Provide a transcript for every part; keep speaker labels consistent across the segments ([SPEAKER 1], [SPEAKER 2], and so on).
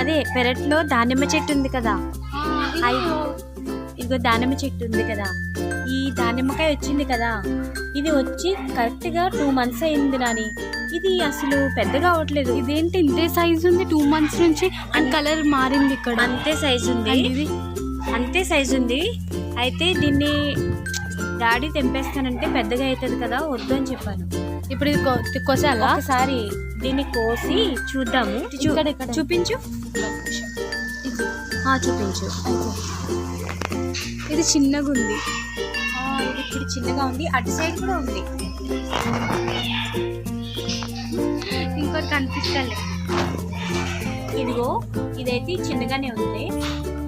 [SPEAKER 1] అదే పెరట్లో దానిమ్మ చెట్టు ఉంది కదా, ఇదిగో దానిమ్మ చెట్టు ఉంది కదా, ఈ దానిమ్మకాయ వచ్చింది కదా, ఇది వచ్చి కరెక్ట్గా 2 months అయింది నాని. ఇది అసలు పెద్దగా అవట్లేదు.
[SPEAKER 2] ఇదేంటి ఇంతే సైజు ఉంది 2 months నుంచి, అండ్ కలర్ మారింది ఇక్కడ.
[SPEAKER 1] అంతే సైజు ఉంది, అంతే సైజు ఉంది. అయితే దీన్ని డాడీ తెంపేస్తానంటే పెద్దగా అవుతుంది కదా, వద్దు అని చెప్పాను.
[SPEAKER 2] ఇప్పుడు ఇది కోసాలా?
[SPEAKER 1] ఒకసారి దీన్ని కోసి చూద్దాము. చూపించు, చూపించు.
[SPEAKER 2] ఇది చిన్నగా ఉంది.
[SPEAKER 1] ఇది ఇప్పుడు చిన్నగా ఉంది, అటు సైడ్ కూడా ఉంది.
[SPEAKER 2] ఇంకోటి కనిపిస్తలే.
[SPEAKER 1] ఇదిగో ఇదైతే చిన్నగానే ఉంది,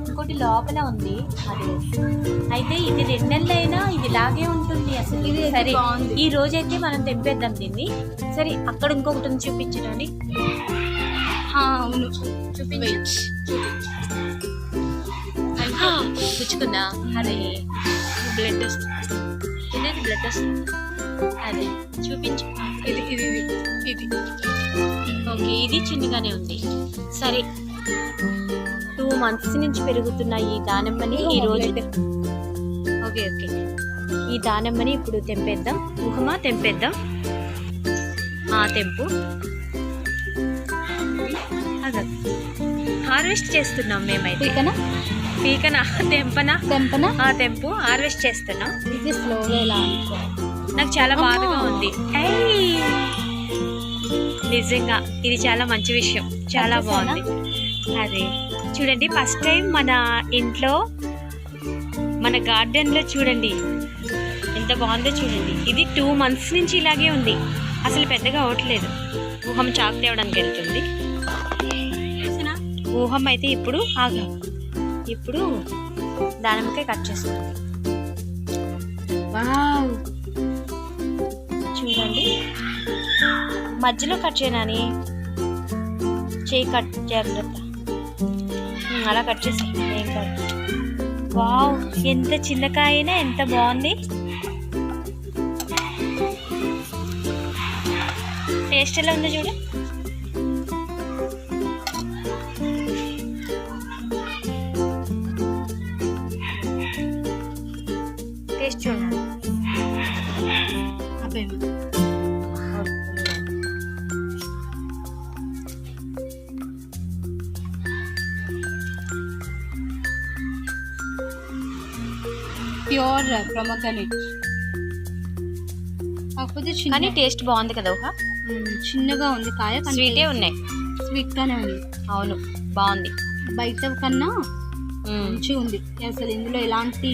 [SPEAKER 1] ఇంకోటి లోపల ఉంది. అది అయితే ఇది 2 నెలలైనా ఇది ఇలాగే ఉంటుంది అసలు.
[SPEAKER 2] ఇది
[SPEAKER 1] సరే,
[SPEAKER 2] బాగుంది.
[SPEAKER 1] ఈ రోజైతే మనం తెంపేద్దాం దీన్ని. సరే, అక్కడ ఇంకొకటి ఉంది, చూపించండి.
[SPEAKER 2] అవును,
[SPEAKER 1] చూపించు. పుచ్చుకుందా? అదే బ్లడ్ వస్తుంది, ఇదేంటి బ్లడ్ వస్తుంది. అదే చూపించు.
[SPEAKER 2] ఇది ఇది ఇది
[SPEAKER 1] ఓకే, ఇది చిన్నగానే ఉంది. సరే, 2 months నుంచి పెరుగుతున్న ఈ దానిమ్మని ఈ రోజు ఓకే ఓకే ఈ దానిమ్మని ఇప్పుడు తెంపేద్దాం. ఊహమా తెంపేద్దాం. తెంపు. అదే హార్వెస్ట్ చేస్తున్నాం మేమైతే. పీకనా తెంపనా? తెంపు. హార్వెస్ట్ చేస్తున్నాం.
[SPEAKER 2] ఇది స్లోగా ఇలా
[SPEAKER 1] నాకు చాలా బాధగా ఉంది. నిజంగా ఇది చాలా మంచి విషయం, చాలా బాగుంది. అదే చూడండి, ఫస్ట్ టైం మన ఇంట్లో మన గార్డెన్లో చూడండి ఎంత బాగుందో చూడండి. ఇది 2 months నుంచి ఇలాగే ఉంది, అసలు పెద్దగా అవ్వట్లేదు. ఊహం చాకు తేవడానికి వెళ్తుంది. ఊహం అయితే ఇప్పుడు దానిమ్మకాయ కట్ చేస్తుంది.
[SPEAKER 2] వావ్,
[SPEAKER 1] చూడండి, మధ్యలో కట్ చేయనని చేయి కట్ జాగ్రత్త. అలా కట్ చేసి ఏం కాదు. వావ్, ఎంత చిన్నకాయనా ఎంత బాగుంది. టేస్ట్ ఎలా ఉందో చూడు. టేస్ట్ చూడండి.
[SPEAKER 2] ప్యూర్ ప్రొమోగ్రానేట్, కాకపోతే
[SPEAKER 1] కానీ టేస్ట్ బాగుంది కదా. ఊహ
[SPEAKER 2] చిన్నగా ఉంది కాయ,
[SPEAKER 1] స్వీటే ఉన్నాయి.
[SPEAKER 2] స్వీట్ గానే ఉంది.
[SPEAKER 1] అవును, బాగుంది.
[SPEAKER 2] బయట కన్నా మంచిగా ఉంది. అసలు ఇందులో ఎలాంటి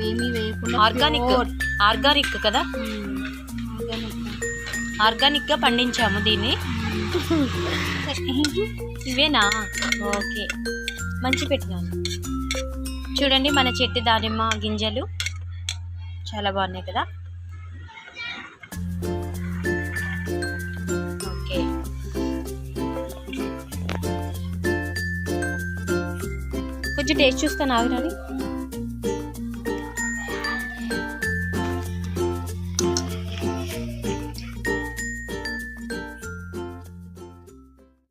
[SPEAKER 2] ఏమీ వేయకుండా
[SPEAKER 1] ఆర్గానిక్ కదా, ఆర్గానిక్ గా పండించాము దీన్ని. ఇవేనా? ఓకే, మంచి పెట్టినాను. చూడండి, మన చెట్టు దానిమ్మ గింజలు చాలా బాగున్నాయి కదా. ఓకే, కొంచెం టేస్ట్ చూస్తాను, ఆగురాని.